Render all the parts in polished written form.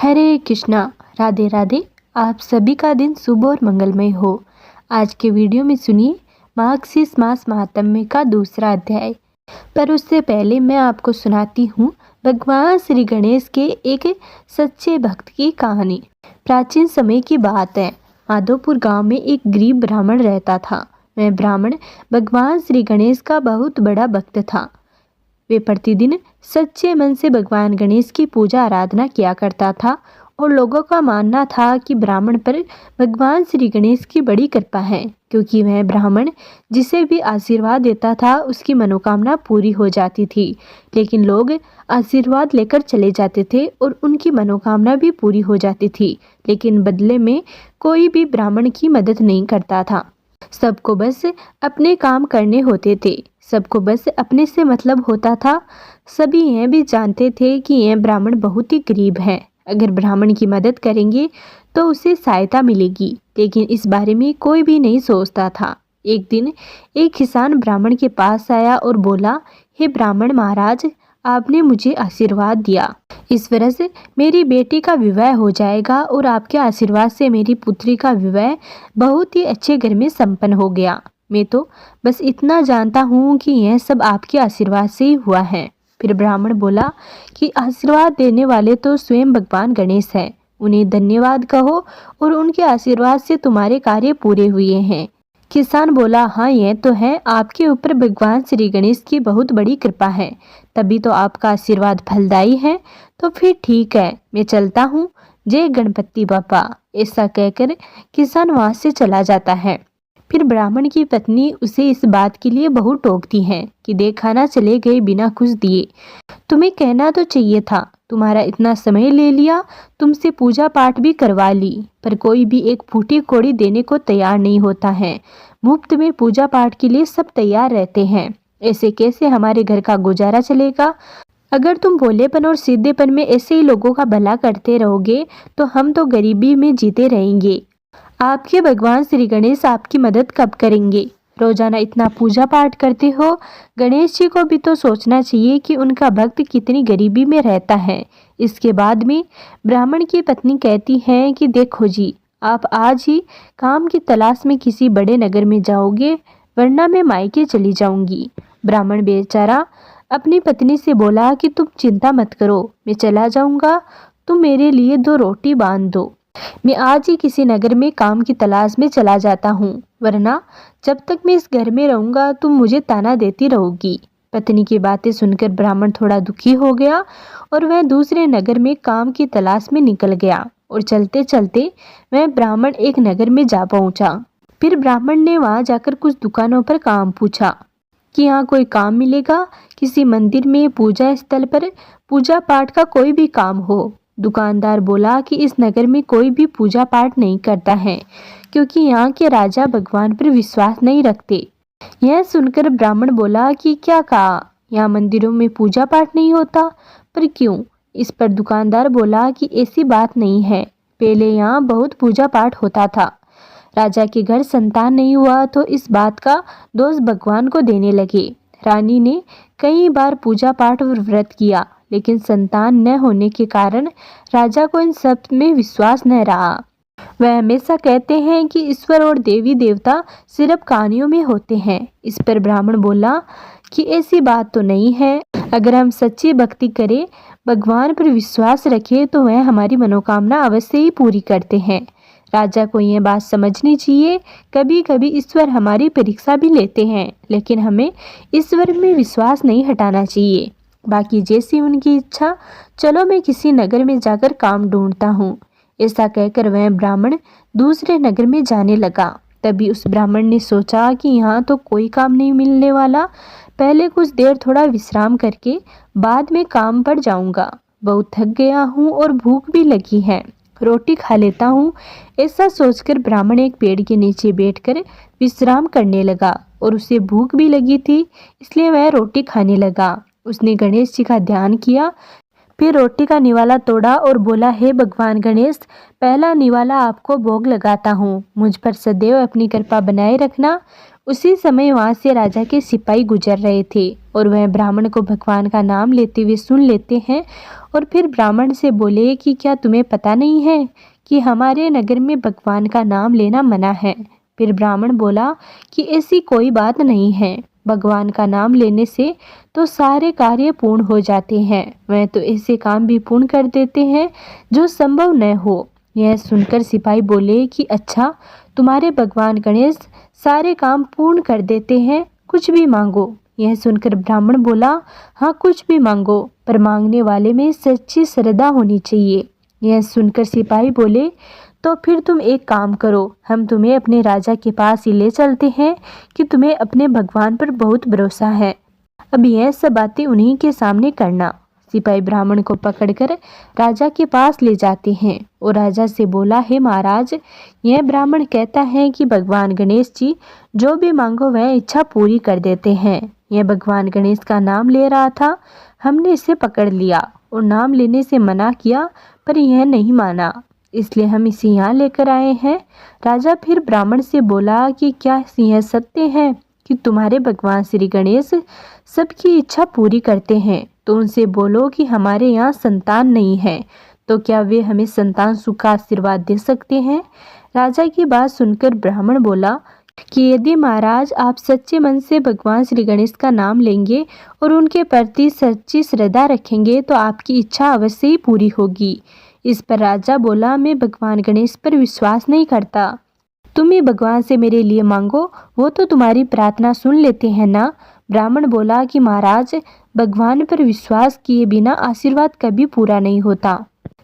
हरे कृष्णा। राधे राधे। आप सभी का दिन शुभ और मंगलमय हो। आज के वीडियो में सुनिए मार्गशीर्ष मास महात्म्य का दूसरा अध्याय। पर उससे पहले मैं आपको सुनाती हूँ भगवान श्री गणेश के एक सच्चे भक्त की कहानी। प्राचीन समय की बात है। माधोपुर गांव में एक गरीब ब्राह्मण रहता था। वह ब्राह्मण भगवान श्री गणेश का बहुत बड़ा भक्त था। वे प्रतिदिन सच्चे मन से भगवान गणेश की पूजा आराधना किया करता था और लोगों का मानना था कि ब्राह्मण पर भगवान श्री गणेश की बड़ी कृपा है, क्योंकि वह ब्राह्मण जिसे भी आशीर्वाद देता था उसकी मनोकामना पूरी हो जाती थी। लेकिन लोग आशीर्वाद लेकर चले जाते थे और उनकी मनोकामना भी पूरी हो जाती थी, लेकिन बदले में कोई भी ब्राह्मण की मदद नहीं करता था। सबको बस अपने काम करने होते थे, सबको बस अपने से मतलब होता था। सभी यह भी जानते थे कि यह ब्राह्मण बहुत ही गरीब है, अगर ब्राह्मण की मदद करेंगे तो उसे सहायता मिलेगी, लेकिन इस बारे में कोई भी नहीं सोचता था। एक दिन एक किसान ब्राह्मण के पास आया और बोला, हे ब्राह्मण महाराज, आपने मुझे आशीर्वाद दिया। इस वर्ष मेरी बेटी का विवाह हो जाएगा और आपके आशीर्वाद से मेरी पुत्री का विवाह बहुत ही अच्छे घर में संपन्न हो गया। मैं तो बस इतना जानता हूँ कि यह सब आपके आशीर्वाद से ही हुआ है। फिर ब्राह्मण बोला कि आशीर्वाद देने वाले तो स्वयं भगवान गणेश हैं, उन्हें धन्यवाद कहो और उनके आशीर्वाद से तुम्हारे कार्य पूरे हुए हैं। किसान बोला, हाँ यह तो है, आपके ऊपर भगवान श्री गणेश की बहुत बड़ी कृपा है, तभी तो आपका आशीर्वाद फलदायी है। तो फिर ठीक है, मैं चलता हूँ। जय गणपति बापा। ऐसा कहकर किसान वहां से चला जाता है। फिर ब्राह्मण की पत्नी उसे इस बात के लिए बहुत टोकती है कि देखा ना, चले गए बिना कुछ दिए। तुम्हें कहना तो चाहिए था, तुम्हारा इतना समय ले लिया, तुमसे पूजा पाठ भी करवा ली, पर कोई भी एक फूटी कौड़ी देने को तैयार नहीं होता है। मुफ्त में पूजा पाठ के लिए सब तैयार रहते हैं, ऐसे कैसे हमारे घर का गुजारा चलेगा। अगर तुम भोलेपन और सीधेपन में ऐसे ही लोगों का भला करते रहोगे तो हम तो गरीबी में जीते रहेंगे। आपके भगवान श्री गणेश आपकी मदद कब करेंगे? रोजाना इतना पूजा पाठ करते हो, गणेश जी को भी तो सोचना चाहिए कि उनका भक्त कितनी गरीबी में रहता है। इसके बाद में ब्राह्मण की पत्नी कहती है कि देखो जी, आप आज ही काम की तलाश में किसी बड़े नगर में जाओगे, वरना मैं मायके चली जाऊंगी। ब्राह्मण बेचारा अपनी पत्नी से बोला कि तुम चिंता मत करो, मैं चला जाऊंगा, तुम मेरे लिए 2 रोटी बांध दो। मैं आज ही किसी नगर में काम की तलाश में चला जाता हूँ, वरना जब तक मैं इस घर में रहूंगा तुम मुझे ताना देती रहोगी। पत्नी की बातें सुनकर ब्राह्मण थोड़ा दुखी हो गया और वह दूसरे नगर में काम की तलाश में निकल गया और चलते चलते वह ब्राह्मण एक नगर में जा पहुंचा। फिर ब्राह्मण ने वहां जाकर कुछ दुकानों पर काम पूछा कि यहाँ कोई काम मिलेगा, किसी मंदिर में, पूजा स्थल पर पूजा पाठ का कोई भी काम हो। दुकानदार बोला कि इस नगर में कोई भी पूजा पाठ नहीं करता है, क्योंकि यहाँ के राजा भगवान पर विश्वास नहीं रखते। यह सुनकर ब्राह्मण बोला कि क्या कहा, यहाँ मंदिरों में पूजा पाठ नहीं होता? पर क्यों? इस पर दुकानदार बोला कि ऐसी बात नहीं है, पहले यहाँ बहुत पूजा पाठ होता था। राजा के घर संतान नहीं हुआ तो इस बात का दोष भगवान को देने लगे। रानी ने कई बार पूजा पाठ और व्रत किया, लेकिन संतान न होने के कारण राजा को इन सब में विश्वास न रहा। वह हमेशा कहते हैं कि ईश्वर और देवी देवता सिर्फ कहानियों में होते हैं। इस पर ब्राह्मण बोला कि ऐसी बात तो नहीं है, अगर हम सच्ची भक्ति करें, भगवान पर विश्वास रखें तो वह हमारी मनोकामना अवश्य ही पूरी करते हैं। राजा को यह बात समझनी चाहिए, कभी कभी ईश्वर हमारी परीक्षा भी लेते हैं, लेकिन हमें ईश्वर में विश्वास नहीं हटाना चाहिए। बाकी जैसी उनकी इच्छा, चलो मैं किसी नगर में जाकर काम ढूंढता हूँ। ऐसा कहकर वह ब्राह्मण दूसरे नगर में जाने लगा। तभी उस ब्राह्मण ने सोचा कि यहाँ तो कोई काम नहीं मिलने वाला, पहले कुछ देर थोड़ा विश्राम करके बाद में काम पर जाऊंगा। बहुत थक गया हूँ और भूख भी लगी है, रोटी खा लेता हूँ। ऐसा सोचकर ब्राह्मण एक पेड़ के नीचे बैठकर विश्राम करने लगा और उसे भूख भी लगी थी, इसलिए वह रोटी खाने लगा। उसने गणेश जी का ध्यान किया, फिर रोटी का निवाला तोड़ा और बोला, हे भगवान गणेश, पहला निवाला आपको भोग लगाता हूँ, मुझ पर सदैव अपनी कृपा बनाए रखना। उसी समय वहाँ से राजा के सिपाही गुजर रहे थे और वह ब्राह्मण को भगवान का नाम लेते हुए सुन लेते हैं और फिर ब्राह्मण से बोले कि क्या तुम्हें पता नहीं है कि हमारे नगर में भगवान का नाम लेना मना है। फिर ब्राह्मण बोला कि ऐसी कोई बात नहीं है, भगवान का नाम लेने से तो सारे कार्य पूर्ण हो जाते हैं, वह तो ऐसे काम भी पूर्ण कर देते हैं जो संभव न हो। यह सुनकर सिपाही बोले कि अच्छा, तुम्हारे भगवान गणेश सारे काम पूर्ण कर देते हैं, कुछ भी मांगो। यह सुनकर ब्राह्मण बोला, हाँ कुछ भी मांगो, पर मांगने वाले में सच्ची श्रद्धा होनी चाहिए। यह सुनकर सिपाही बोले, तो फिर तुम एक काम करो, हम तुम्हें अपने राजा के पास ही ले चलते हैं कि तुम्हें अपने भगवान पर बहुत भरोसा है। अब यह सब बातें उन्हीं के सामने करना। सिपाही ब्राह्मण को पकड़कर राजा के पास ले जाते हैं और राजा से बोला, हे महाराज, यह ब्राह्मण कहता है कि भगवान गणेश जी जो भी मांगो वह इच्छा पूरी कर देते हैं। यह भगवान गणेश का नाम ले रहा था, हमने इसे पकड़ लिया और नाम लेने से मना किया, पर यह नहीं माना, इसलिए हम इसे यहाँ लेकर आए हैं। राजा फिर ब्राह्मण से बोला कि क्या यह सत्य है कि तुम्हारे भगवान श्री गणेश सबकी इच्छा पूरी करते हैं? तो उनसे बोलो कि हमारे यहाँ संतान नहीं है, तो क्या वे हमें संतान सुख का आशीर्वाद दे सकते हैं? राजा की बात सुनकर ब्राह्मण बोला कि यदि महाराज आप सच्चे मन से भगवान श्री गणेश का नाम लेंगे और उनके प्रति सच्ची श्रद्धा रखेंगे तो आपकी इच्छा अवश्य ही पूरी होगी। इस पर राजा बोला, मैं भगवान गणेश पर विश्वास नहीं करता, तुम ही भगवान से मेरे लिए मांगो, वो तो तुम्हारी प्रार्थना सुन लेते हैं ना। ब्राह्मण बोला कि महाराज, भगवान पर विश्वास किए बिना आशीर्वाद कभी पूरा नहीं होता।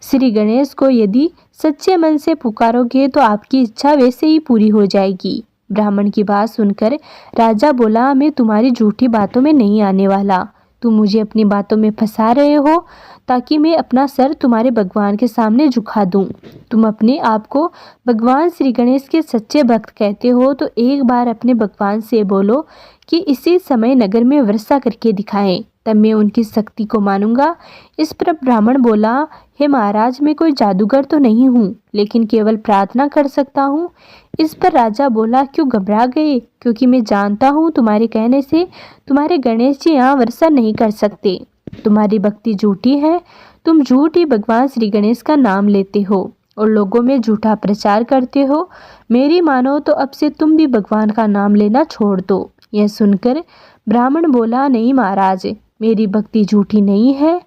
श्री गणेश को यदि सच्चे मन से पुकारोगे तो आपकी इच्छा वैसे ही पूरी हो जाएगी। ब्राह्मण की बात सुनकर राजा बोला, मैं तुम्हारी झूठी बातों में नहीं आने वाला, तुम मुझे अपनी बातों में फंसा रहे हो ताकि मैं अपना सर तुम्हारे भगवान के सामने झुका दूं। तुम अपने आप को भगवान श्री गणेश के सच्चे भक्त कहते हो तो एक बार अपने भगवान से बोलो कि इसी समय नगर में वर्षा करके दिखाएं, तब मैं उनकी शक्ति को मानूंगा। इस पर ब्राह्मण बोला, हे महाराज, मैं कोई जादूगर तो नहीं हूँ, लेकिन केवल प्रार्थना कर सकता हूँ। इस पर राजा बोला, क्यों घबरा गए? क्योंकि मैं जानता हूँ तुम्हारे कहने से तुम्हारे गणेश जी यहाँ वर्षा नहीं कर सकते। तुम्हारी भक्ति झूठी है, तुम झूठ ही भगवान श्री गणेश का नाम लेते हो और लोगों में झूठा प्रचार करते हो। मेरी मानो तो अब से तुम भी भगवान का नाम लेना छोड़ दो। यह सुनकर ब्राह्मण बोला, नहीं महाराज, मेरी भक्ति झूठी नहीं है,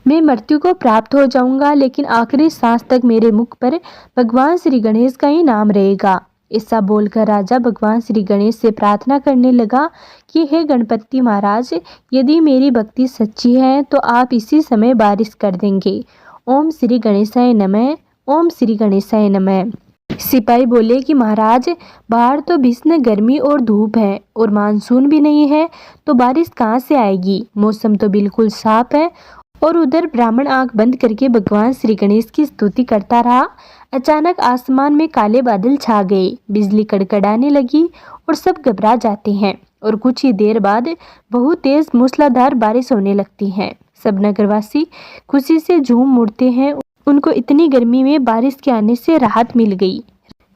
मैं मृत्यु को प्राप्त हो जाऊंगा, लेकिन आखिरी सांस तक मेरे मुख पर भगवान श्री गणेश का ही नाम रहेगा। ऐसा बोलकर राजा भगवान श्री गणेश से प्रार्थना करने लगा कि हे गणपति महाराज, यदि मेरी भक्ति सच्ची है तो आप इसी समय बारिश कर देंगे। ओम श्री गणेशाय नमः, ओम श्री गणेशाय नमः। सिपाही बोले कि महाराज, बाहर तो भीषण गर्मी और धूप है और मानसून भी नहीं है, तो बारिश कहाँ से आएगी? मौसम तो बिल्कुल साफ है। और उधर ब्राह्मण आंख बंद करके भगवान श्री गणेश की स्तुति करता रहा। अचानक आसमान में काले बादल छा गए, बिजली कड़कड़ाने लगी और सब घबरा जाते हैं और कुछ ही देर बाद बहुत तेज मूसलाधार बारिश होने लगती है। सब नगरवासी खुशी से झूम उठते हैं, उनको इतनी गर्मी में बारिश के आने से राहत मिल गई।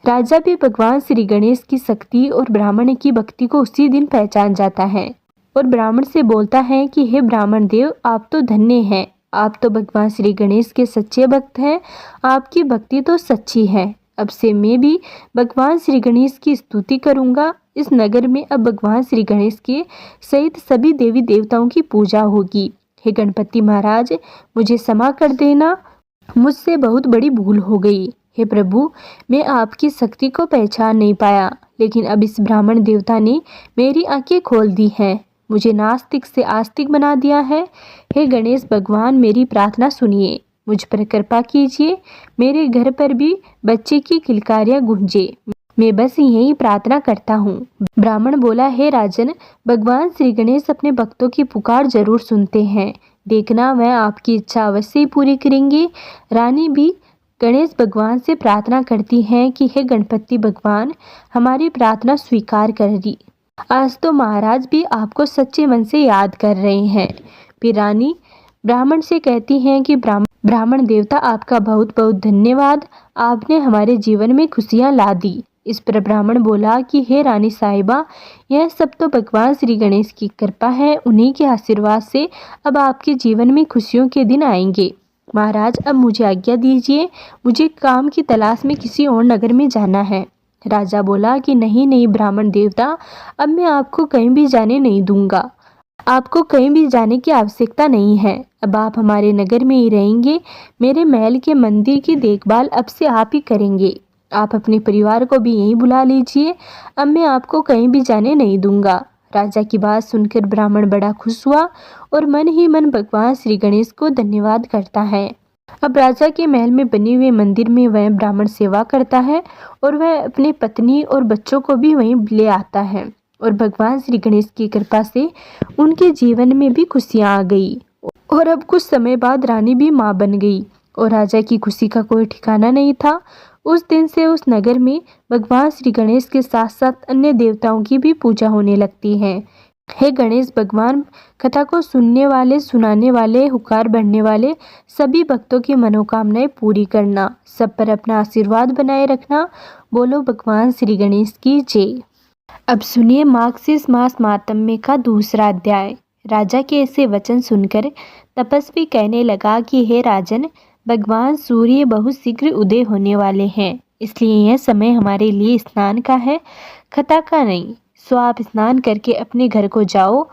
राजा भी भगवान श्री गणेश की शक्ति और ब्राह्मण की भक्ति को उसी दिन पहचान जाता है और ब्राह्मण से बोलता है कि हे ब्राह्मण देव, आप तो धन्य हैं, आप तो भगवान श्री गणेश के सच्चे भक्त हैं, आपकी भक्ति तो सच्ची है। अब से मैं भी भगवान श्री गणेश की स्तुति करूंगा। इस नगर में अब भगवान श्री गणेश के सहित सभी देवी देवताओं की पूजा होगी। हे गणपति महाराज, मुझे क्षमा कर देना, मुझसे बहुत बड़ी भूल हो गई। हे प्रभु, मैं आपकी शक्ति को पहचान नहीं पाया, लेकिन अब इस ब्राह्मण देवता ने मेरी आंखें खोल दी हैं, मुझे नास्तिक से आस्तिक बना दिया है। हे गणेश भगवान, मेरी प्रार्थना सुनिए, मुझ पर कृपा कीजिए, मेरे घर पर भी बच्चे की किलकारियां गूंजे, मैं बस यही प्रार्थना करता हूँ। ब्राह्मण बोला, हे राजन, भगवान श्री गणेश अपने भक्तों की पुकार जरूर सुनते हैं, देखना वह आपकी इच्छा अवश्य ही पूरी करेंगे। रानी भी गणेश भगवान से प्रार्थना करती हैं कि हे गणपति भगवान, हमारी प्रार्थना स्वीकार करिए। आज तो महाराज भी आपको सच्चे मन से याद कर रहे हैं। फिर रानी ब्राह्मण से कहती हैं कि ब्राह्मण देवता, आपका बहुत बहुत धन्यवाद, आपने हमारे जीवन में खुशियां ला दी। इस पर ब्राह्मण बोला कि हे रानी साहिबा, यह सब तो भगवान श्री गणेश की कृपा है। उन्हीं के आशीर्वाद से अब आपके जीवन में खुशियों के दिन आएंगे। महाराज, अब मुझे आज्ञा दीजिए, मुझे काम की तलाश में किसी और नगर में जाना है। राजा बोला कि नहीं नहीं ब्राह्मण देवता, अब मैं आपको कहीं भी जाने नहीं दूंगा। आपको कहीं भी जाने की आवश्यकता नहीं है। अब आप हमारे नगर में ही रहेंगे। मेरे महल के मंदिर की देखभाल अब से आप ही करेंगे। आप अपने परिवार को भी यहीं बुला लीजिए। अब मैं आपको कहीं भी जाने नहीं दूंगा। राजा की बात सुनकर ब्राह्मण बड़ा खुश हुआ और मन ही मन भगवान श्री गणेश को धन्यवाद करता है। अब राजा के महल में बने हुए मंदिर में वह ब्राह्मण सेवा करता है और वह अपनी पत्नी और बच्चों को भी वहीं ले आता है और भगवान श्री गणेश की कृपा से उनके जीवन में भी खुशियां आ गई और अब कुछ समय बाद रानी भी मां बन गई और राजा की खुशी का कोई ठिकाना नहीं था। उस दिन से उस नगर में भगवान श्री गणेश के साथ साथ अन्य देवताओं की भी पूजा होने लगती है। हे गणेश भगवान, कथा को सुनने वाले, सुनाने वाले, हुकार भरने वाले सभी भक्तों की मनोकामनाएं पूरी करना, सब पर अपना आशीर्वाद बनाए रखना। बोलो भगवान श्री गणेश की जय। अब सुनिए मार्गशीर्ष मास महात्म्य का दूसरा अध्याय। राजा के ऐसे वचन सुनकर तपस्वी कहने लगा कि हे राजन, भगवान सूर्य बहुत शीघ्र उदय होने वाले हैं, इसलिए यह समय हमारे लिए स्नान का है, कथा का नहीं। सो आप स्नान करके अपने घर को जाओ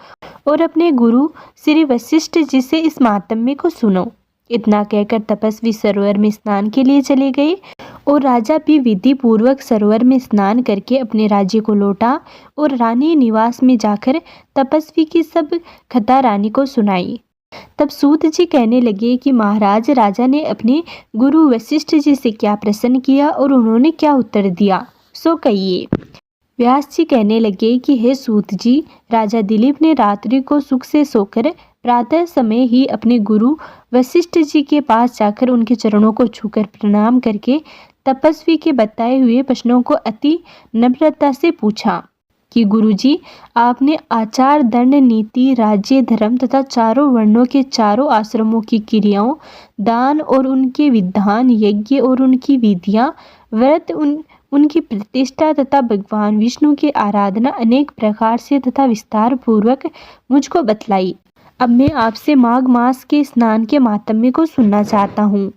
और अपने गुरु श्री वशिष्ठ जी से इस महात्म्य को सुनो। इतना कहकर तपस्वी सरोवर में स्नान के लिए चले गए और राजा भी विधि पूर्वक सरोवर में स्नान करके अपने राज्य को लौटा और रानी निवास में जाकर तपस्वी की सब कथा रानी को सुनाई। तब सूत जी कहने लगे कि महाराज, राजा ने अपने गुरु वशिष्ठ जी से क्या प्रश्न किया और उन्होंने क्या उत्तर दिया, सो कहिए। व्यास जी कहने लगे कि हे सूत जी, राजा दिलीप ने रात्रि को सुख से सोकर प्रातः समय ही अपने गुरु वशिष्ठ जी के पास जाकर उनके चरणों को छूकर प्रणाम करके तपस्वी के बताए हुए प्रश्नों को अति नम्रता से पूछा कि गुरुजी, आपने आचार, दंड, नीति, राज्य, धर्म तथा चारों वर्णों के चारों आश्रमों की क्रियाओं, दान और उनके विधान, यज्ञ और उनकी विधियां, व्रत, उनकी प्रतिष्ठा तथा भगवान विष्णु की आराधना अनेक प्रकार से तथा विस्तार पूर्वक मुझको बतलाई। अब मैं आपसे माघ मास के स्नान के महात्म्य को सुनना चाहता हूँ।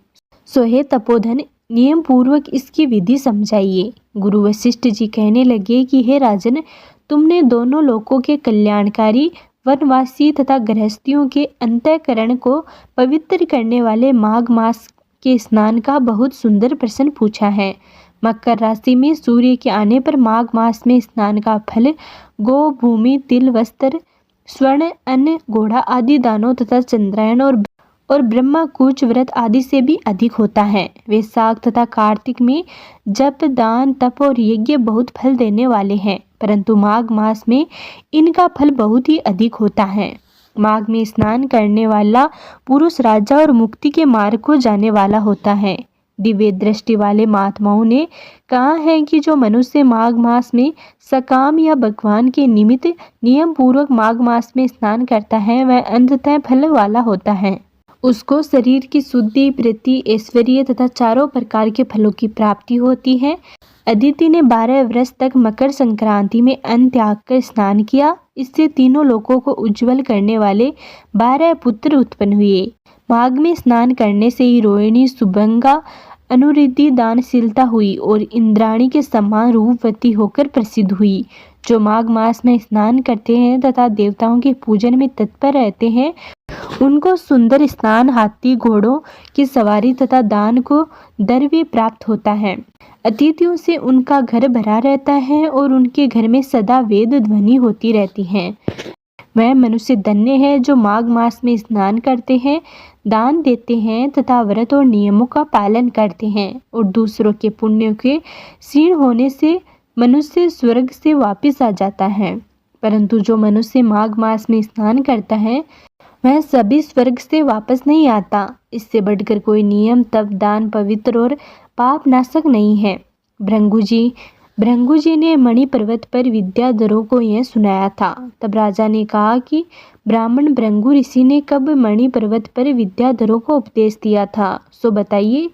सो हे तपोधन, नियम पूर्वक इसकी विधि समझाइए। गुरु वशिष्ठ जी कहने लगे कि हे राजन, तुमने दोनों लोकों के कल्याणकारी, वनवासी तथा गृहस्थियों के अंतःकरण को पवित्र करने वाले माघ मास के स्नान का बहुत सुंदर प्रश्न पूछा है। मकर राशि में सूर्य के आने पर माघ मास में स्नान का फल गो, भूमि, तिल, वस्त्र, स्वर्ण, अन्न, घोड़ा आदि दानों तथा चंद्रायन और ब्रह्मा कूच व्रत आदि से भी अधिक होता है। वैशाख तथा कार्तिक में जप, दान, तप और यज्ञ बहुत फल देने वाले हैं, परंतु माघ मास में इनका फल बहुत ही अधिक होता है। माघ में स्नान करने वाला पुरुष राजा और मुक्ति के मार्ग को जाने वाला होता है। दिव्य दृष्टि वाले महात्माओं ने कहा है कि जो मनुष्य माघ मास में सकाम या भगवान के निमित्त नियम पूर्वक माघ मास में स्नान करता है, वह अंततः फल वाला होता है। उसको शरीर की शुद्धि, प्रीति, ऐश्वर्य तथा चारों प्रकार के फलों की प्राप्ति होती है। अदिति ने 12 वर्ष तक मकर संक्रांति में अन्न त्याग कर स्नान किया। इससे तीनों लोकों को उज्जवल करने वाले 12 पुत्र उत्पन्न हुए। माघ में स्नान करने से ही रोहिणी, सुभंगा, अनुरिद्धि दानशीलता हुई और इंद्राणी के समान रूपवती होकर प्रसिद्ध हुई। जो माघ मास में स्नान करते हैं तथा देवताओं के पूजन में तत्पर रहते हैं, उनको सुंदर स्नान, हाथी, घोड़ों की सवारी तथा दान को द्रव्य प्राप्त होता है। अतिथियों से उनका घर भरा रहता है और उनके घर में सदा वेद ध्वनि होती रहती है। वह मनुष्य धन्य है जो माघ मास में स्नान करते हैं, दान देते हैं तथा व्रत और नियमों का पालन करते हैं और दूसरों के पुण्य के क्षीण होने से मनुष्य स्वर्ग से वापस आ जाता है। परंतु जो मनुष्य माघ मास में स्नान करता है, वह सभी स्वर्ग से वापस नहीं आता। इससे बढ़कर कोई नियम, तप, दान पवित्र और पाप नाशक नहीं है। भृंगु जी ने मणि पर्वत पर विद्याधरों को यह सुनाया था। तब राजा ने कहा कि ब्राह्मण भृंगु ऋषि ने कब मणि पर्वत पर विद्याधरों को उपदेश दिया था, सो बताइए।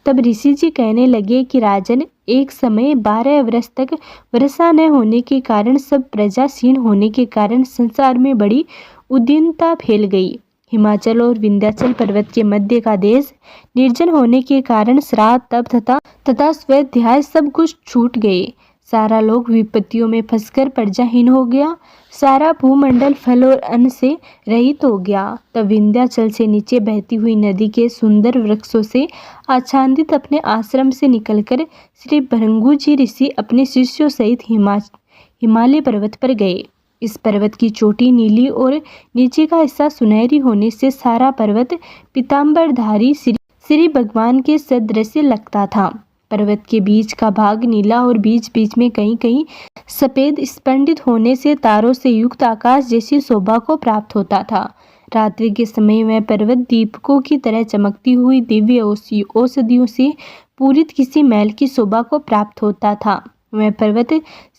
तब ऋषि जी कहने लगे कि राजन, एक समय 12 वर्ष तक वर्षा न होने के कारण, सब प्रजा क्षीण होने के कारण संसार में बड़ी उद्विग्नता फैल गई। हिमाचल और विंध्याचल पर्वत के मध्य का देश निर्जन होने के कारण श्राद्ध, तप तथा स्वाध्याय सब कुछ छूट गए। सारा लोग विपत्तियों में फंसकर प्रजाहीन हो गया। सारा भूमंडल फल और अन्न से रहित हो गया। तब विंध्याचल से नीचे बहती हुई नदी के सुंदर वृक्षों से आच्छादित अपने आश्रम से निकलकर श्री भृगु जी ऋषि अपने शिष्यों सहित हिमालय पर्वत पर गए। इस पर्वत की चोटी नीली और नीचे का हिस्सा सुनहरी होने से सारा पर्वत पीताम्बरधारी श्री भगवान के सदृश लगता था। पर्वत के बीच का भाग नीला और बीच बीच में कहीं कहीं सफेद स्फटिक होने से तारों से युक्त आकाश जैसी शोभा को प्राप्त होता था। रात्रि के समय वह पर्वत दीपकों की तरह चमकती हुई दिव्य औषधियों से पूरित किसी महल की शोभा को प्राप्त होता था। वह पर्वत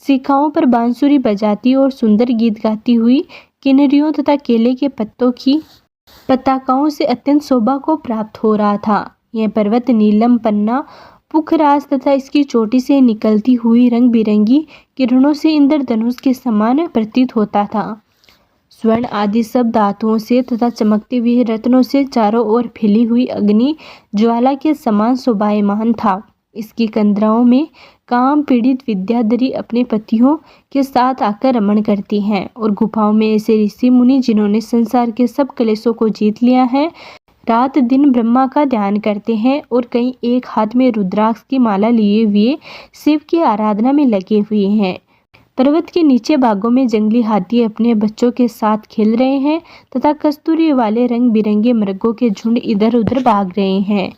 शिखाओं पर बांसुरी बजाती और सुंदर गीत गाती हुई किन्नरियों तथा केले के पत्तों की पताकाओं से अत्यंत शोभा को प्राप्त हो रहा था। यह पर्वत नीलम पन्ना पुखराज तथा इसकी चोटी से निकलती हुई रंग बिरंगी किरणों से इंद्रधनुष के समान प्रतीत होता था। स्वर्ण आदि सब धातुओं से तथा चमकते हुए रत्नों से चारों ओर फैली हुई अग्नि ज्वाला के समान शोभायमान था। इसकी कंदराओं में काम पीड़ित विद्याधरी अपने पतियों के साथ आकर रमण करती हैं, और गुफाओं में ऐसे ऋषि मुनि जिन्होंने संसार के सब क्लेशों को जीत लिया है, रात दिन ब्रह्मा का ध्यान करते हैं और कई एक हाथ में रुद्राक्ष की माला लिए हुए शिव की आराधना में लगे हुए हैं। पर्वत के नीचे भागों में जंगली हाथी अपने बच्चों के साथ खेल रहे हैं तथा कस्तूरी वाले रंग बिरंगे मृगों के झुंड इधर उधर भाग रहे हैं।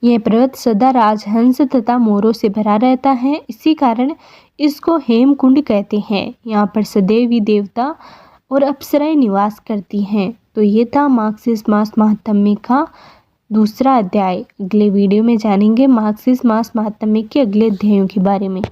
यह पर्वत सदा राजहंस तथा मोरों से भरा रहता है, इसी कारण इसको हेमकुंड कहते हैं। यहाँ पर सदैव ही देवता और अप्सराएं निवास करती हैं। तो ये था मार्गशीर्ष मास महात्म्य का दूसरा अध्याय। अगले वीडियो में जानेंगे मार्गशीर्ष मास महात्म्य के अगले अध्यायों के बारे में।